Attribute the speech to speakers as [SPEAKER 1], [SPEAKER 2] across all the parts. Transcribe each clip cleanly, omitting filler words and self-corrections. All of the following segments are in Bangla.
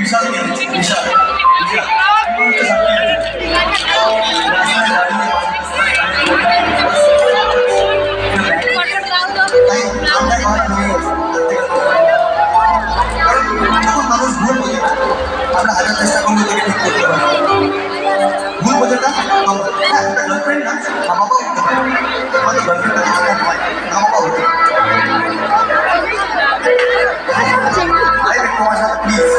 [SPEAKER 1] विशाल विशाल মানুষ ভুল বোঝে না, আমরা হাজার চেষ্টা করবো থেকে ঠিক করতে পারি। ভুল বোঝে না একটা গার্লফ্রেন্ড না, মা বাবাও হতে পারে, আমাদের গার্লফ্রেন্ডটা যেটা হয় মা বাবা হতে পারে। তোমার সাথে প্লিজ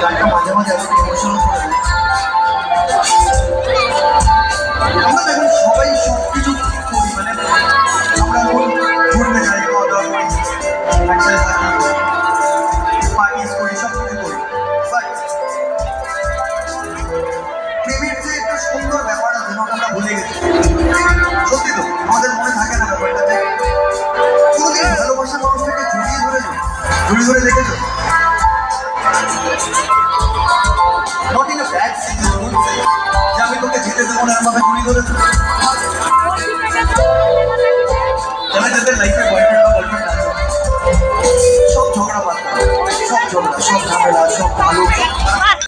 [SPEAKER 1] গানটা মাঝে মাঝে আমাকে ইমোশনাল করে দেয়। আমরা দেখুন সবাই সব কিছু করি, মানে আমরা ঘুরতে যাই, খাওয়া দাওয়া করি, একসাথে থাকি, পার্টিস করি, সব কিছু করি, বাট প্রেমের যে একটা সুন্দর ব্যাপার আছে যেন আমরা ভুলে গেছি। সত্যি তো আমাদের মনে থাকে না ব্যাপারটাতে। কোনোদিন ভালোবাসার মানুষটাকে জড়িয়ে ধরে দেখেছো? Not in a bad sense, in a good sense. যে আমি তোকে যেতে দেবো না, আমাকে জড়িয়ে ধরেছো। যারা যাদের লাইফে বয়ফ্রেন্ড বা গার্লফ্রেন্ড আছে, সব ঝগড়া পাতা, সব ঝগড়া, সব ঝামেলা, সব ভালো